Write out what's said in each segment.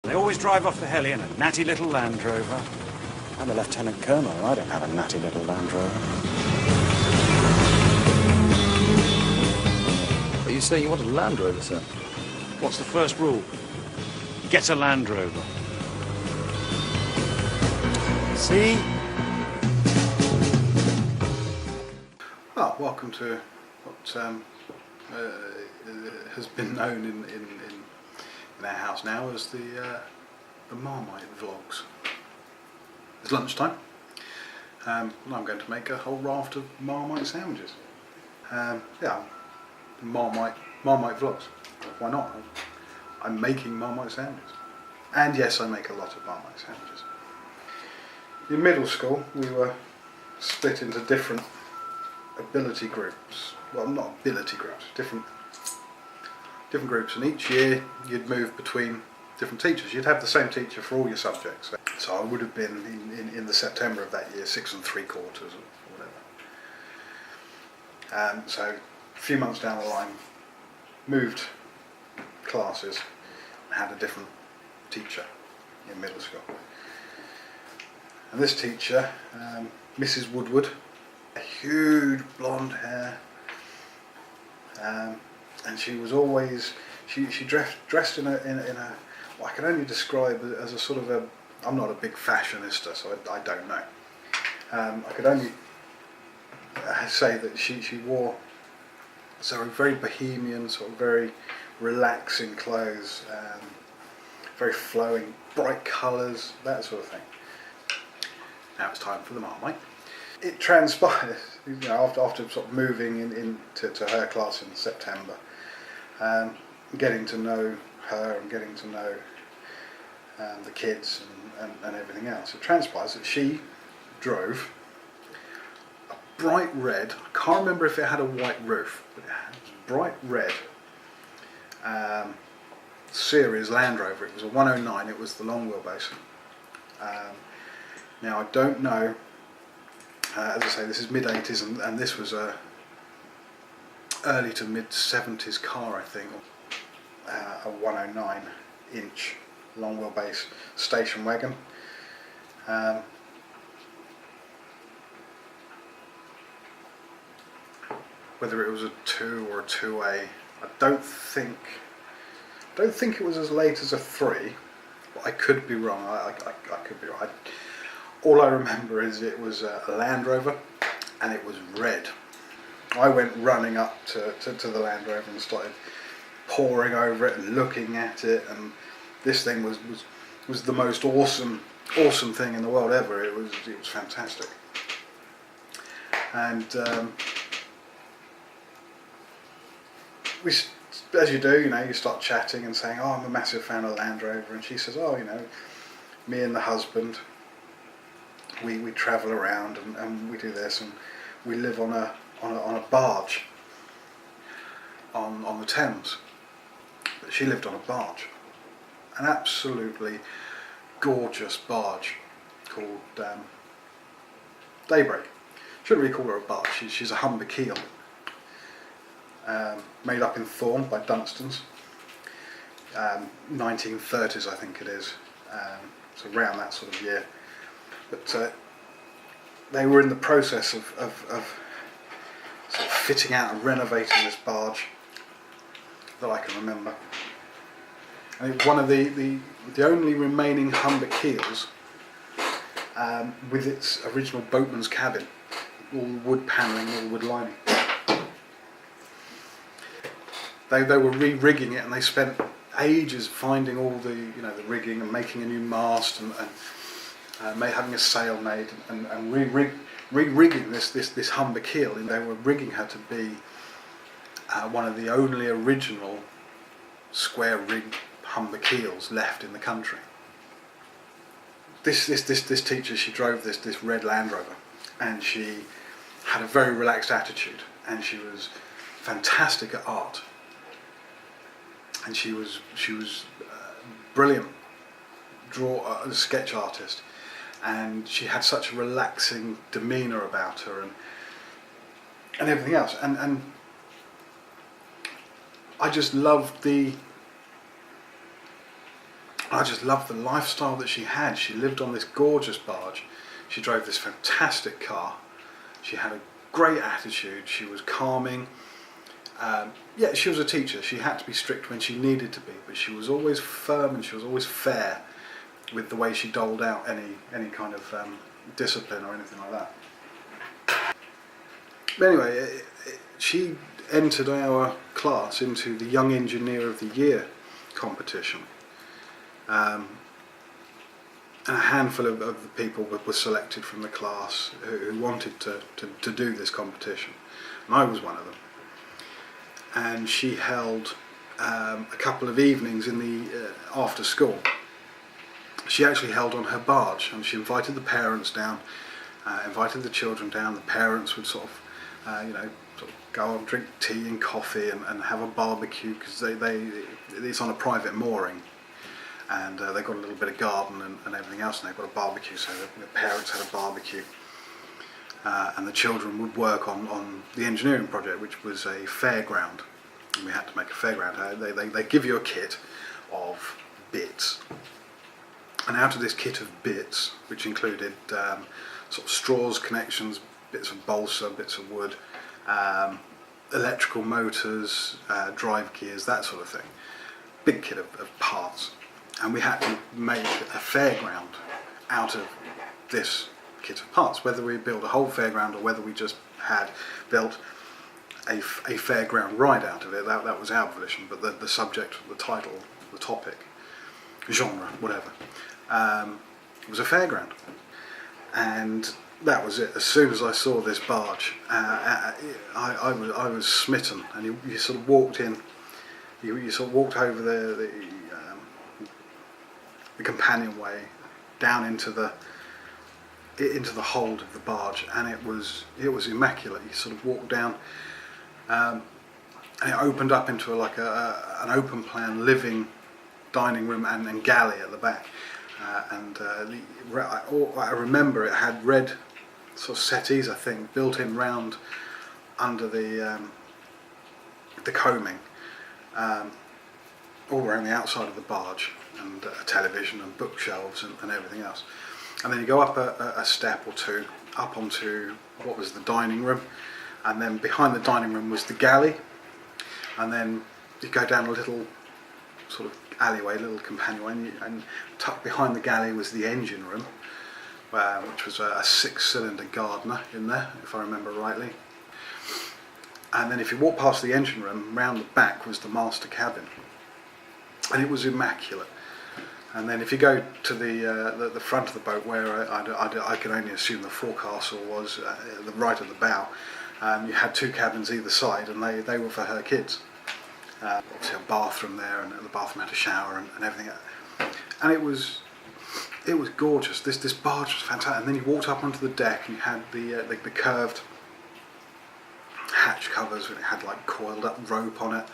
They always drive off the heli in a natty little Land Rover. I'm a Lieutenant Colonel and I don't have a natty little Land Rover. Are you saying you want a Land Rover, sir? What's the first rule? Get a Land Rover. See? Oh, welcome to what has been known in our house now as the Marmite Vlogs. It's lunchtime, and I'm going to make a whole raft of Marmite sandwiches. Yeah, Marmite Vlogs. Why not? I'm making Marmite sandwiches, and yes, I make a lot of Marmite sandwiches. In middle school, we were split into different ability groups. Well, not ability groups, different groups, and each year you'd move between different teachers. You'd have the same teacher for all your subjects. So I would have been in the September of that year 6 3/4 or whatever. So a few months down the line, moved classes and had a different teacher in middle school. And this teacher, Mrs. Woodward, a huge blonde hair, and she was always she dressed in a what I can only describe as a sort of a, I'm not a big fashionista, so I don't know. I could only say that she wore so very bohemian, sort of very relaxing clothes, very flowing, bright colours, that sort of thing. Now it's time for the Marmite. It transpired, you know, after sort of moving into her class in September, getting to know her and getting to know the kids and everything else. It transpires that she drove a bright red, I can't remember if it had a white roof, but it had a bright red series Land Rover. It was a 109, it was the long wheelbase. Now I don't know, as I say, this is mid-80s and this was a early to mid-70s car, I think. A 109 inch long wheelbase station wagon. Whether it was a 2 or a 2A, I don't think it was as late as a 3, but I could be wrong. I could be right. All I remember is it was a Land Rover and it was red. I went running up to the Land Rover and started poring over it and looking at it, and this thing was the most awesome thing in the world ever. It was fantastic. And we, as you do, you know, you start chatting and saying, oh, I'm a massive fan of Land Rover, and she says, oh, you know, me and the husband, we travel around and we do this, and we live on a barge on the Thames. But she lived on a barge, an absolutely gorgeous barge called Daybreak. Shouldn't really call her a barge. She's a Humber keel, made up in Thorn by Dunstan's. 1930s, I think it is. So around that sort of year. But they were in the process of sort of fitting out and renovating this barge that I can remember. And it was one of the only remaining Humber keels with its original boatman's cabin, all wood panelling, all wood lining. They were re-rigging it, and they spent ages finding all the the rigging and making a new mast and having a sail made and re-rigging this Humber keel. And they were rigging her to be one of the only original square rig Humber keels left in the country. This teacher, she drove this red Land Rover, and she had a very relaxed attitude, and she was fantastic at art, and she was brilliant sketch artist, and she had such a relaxing demeanour about her and everything else, and I just loved I just loved the lifestyle that she had. She lived on this gorgeous barge. She drove this fantastic car. She had a great attitude. She was calming. Yeah, she was a teacher. She had to be strict when she needed to be, but she was always firm and she was always fair with the way she doled out any kind of discipline or anything like that. But anyway, she entered our class into the Young Engineer of the Year competition. And a handful of the people were selected from the class who wanted to do this competition. And I was one of them. And she held a couple of evenings in the after school. She actually held on her barge, and she invited the parents down, invited the children down. The parents would sort of go and drink tea and coffee and have a barbecue, because it's on a private mooring, and they've got a little bit of garden and everything else, and they've got a barbecue, so the parents had a barbecue, and the children would work on the engineering project, which was a fairground, and we had to make a fairground. They give you a kit of bits, and out of this kit of bits, which included sort of straws, connections, bits of balsa, bits of wood, electrical motors, drive gears, that sort of thing. Big kit of parts. And we had to make a fairground out of this kit of parts. Whether we built a whole fairground or whether we just had built a fairground ride out of it, that was our volition. But the subject, the title, the topic, genre, whatever, was a fairground. And that was it. As soon as I saw this barge, I was smitten. And you sort of walked in, you sort of walked over the companionway down into the hold of the barge, and it was immaculate. You sort of walked down, and it opened up into an open plan living dining room and galley at the back. I remember it had red sort of settees, I think, built in round under the coaming, all around the outside of the barge, and a television and bookshelves and everything else. And then you go up a step or two up onto what was the dining room, and then behind the dining room was the galley, and then you go down a little sort of alleyway, a little companionway, and tucked behind the galley was the engine room, which was a 6-cylinder Gardner in there, if I remember rightly. And then if you walk past the engine room, round the back was the master cabin, and it was immaculate. And then if you go to the front of the boat, where I can only assume the forecastle was at the right of the bow, you had 2 cabins either side, and they were for her kids. Obviously a bathroom there, and the bathroom had a shower and everything. And it was gorgeous. This barge was fantastic. And then you walked up onto the deck, and you had the curved hatch covers, and it had like coiled up rope on it,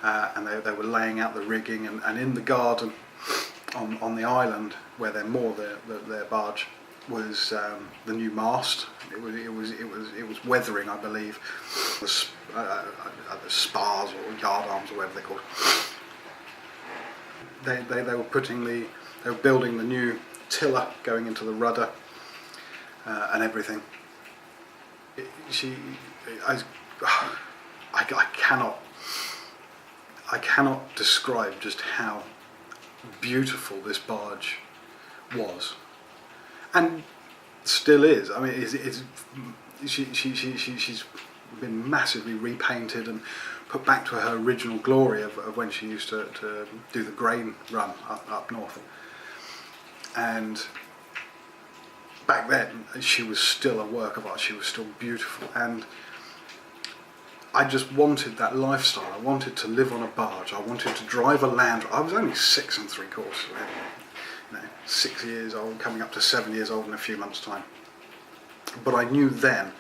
and they were laying out the rigging, and in the garden on the island where they moor their barge was the new mast. It was weathering, I believe, the spars or yard arms or whatever they're called. They were building the new tiller going into the rudder and everything. I cannot describe just how beautiful this barge was, and still is. I mean, she's been massively repainted and put back to her original glory of when she used to do the grain run up north. And back then, she was still a work of art. She was still beautiful, and I just wanted that lifestyle. I wanted to live on a barge. I wanted to drive a Land Rover. I was only 6 3/4, 6 years old, coming up to 7 years old in a few months' time. But I knew then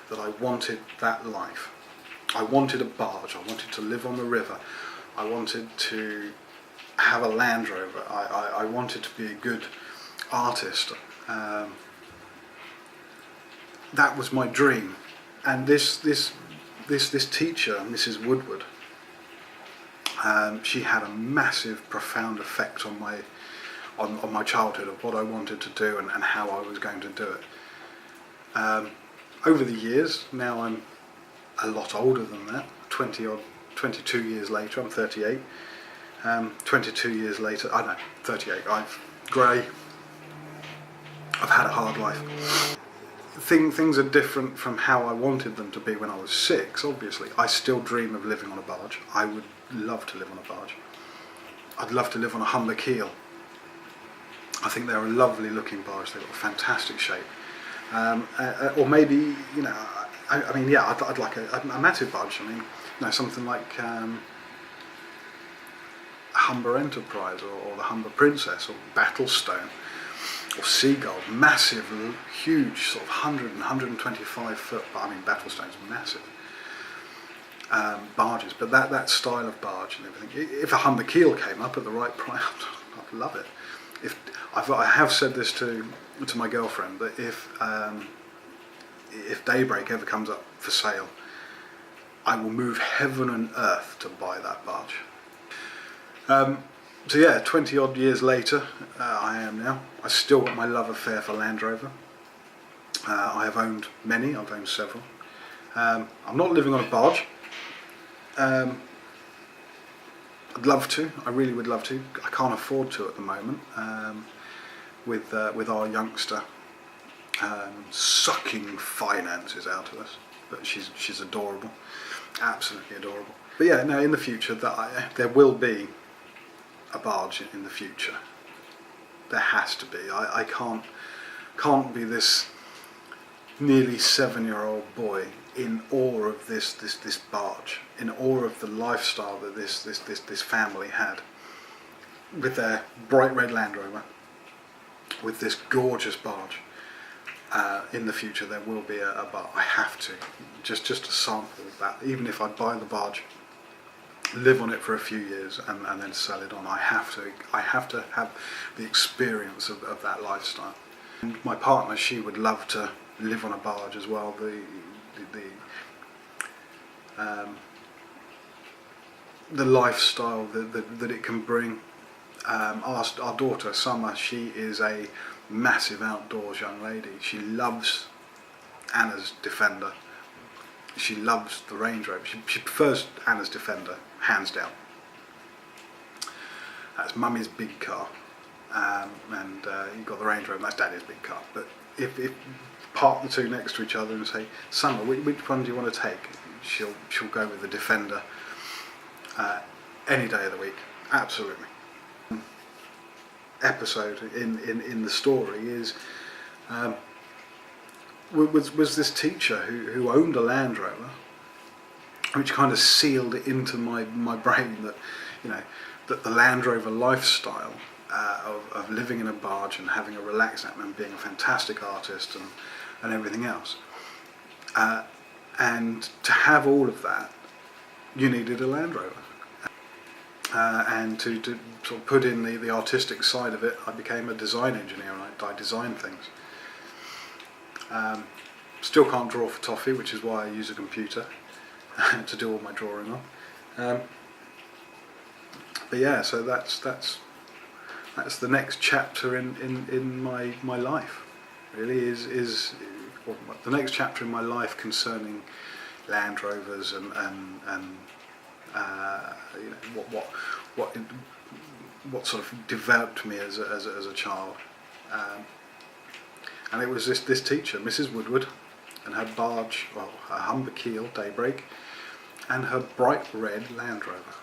that I wanted that life. I wanted a barge. I wanted to live on the river. I wanted to have a Land Rover. I wanted to be a good artist. That was my dream. And this teacher, Mrs. Woodward, she had a massive, profound effect on on my childhood of what I wanted to do and how I was going to do it. Over the years, now I'm a lot older than that, 22 years later, I'm 38. 22 years later, I know, 38, I've grey, I've had a hard life. Things are different from how I wanted them to be when I was 6, obviously. I still dream of living on a barge. I would love to live on a barge. I'd love to live on a Humber keel. I think they're a lovely looking barge, they've got a fantastic shape. Or maybe, you know, I mean, yeah, I'd like a massive barge. I mean, you know, something like Humber Enterprise or the Humber Princess or Battlestone or Seagull, massive, huge, sort of 100 and 125 foot, I mean, Battlestone's massive barges, but that style of barge and everything. If a Humber keel came up at the right price, I'd love it. I have said this to my girlfriend, that if Daybreak ever comes up for sale, I will move heaven and earth to buy that barge. So yeah, 20 odd years later, I am now. I still got my love affair for Land Rover. I have owned many, I've owned several. I'm not living on a barge. I'd love to, I really would love to. I can't afford to at the moment, with our youngster sucking finances out of us. But she's adorable, absolutely adorable. But yeah, no, in the future there will be a barge in the future. There has to be. I can't be this nearly 7-year-old boy in awe of this barge, in awe of the lifestyle that this family had, with their bright red Land Rover, with this gorgeous barge. In the future there will be a barge. I have to, just a sample of that. Even if I buy the barge, live on it for a few years and then sell it on, I have to have the experience of that lifestyle. And my partner, she would love to live on a barge as well. The lifestyle that it can bring. Our daughter Summer, she is a massive outdoors young lady. She loves Anna's Defender. She loves the Range Rover. She prefers Anna's Defender, hands down. That's Mummy's big car, and you've got the Range Rover, that's Daddy's big car. But if park the two next to each other and say, Summer, which one do you want to take? She'll go with the Defender any day of the week, absolutely. Episode in the story is was this teacher who owned a Land Rover, which kind of sealed it into my brain that, you know, that the Land Rover lifestyle of living in a barge and having a relaxed atmosphere and being a fantastic artist and everything else, and to have all of that, you needed a Land Rover. And to sort of put in the artistic side of it, I became a design engineer and I design things. Still can't draw for toffee, which is why I use a computer to do all my drawing on. But yeah, so that's the next chapter in my life. Really is the next chapter in my life concerning Land Rovers and you know, what sort of developed me as a child, and it was this teacher, Mrs. Woodward, and her barge, well, her Humber keel, Daybreak, and her bright red Land Rover.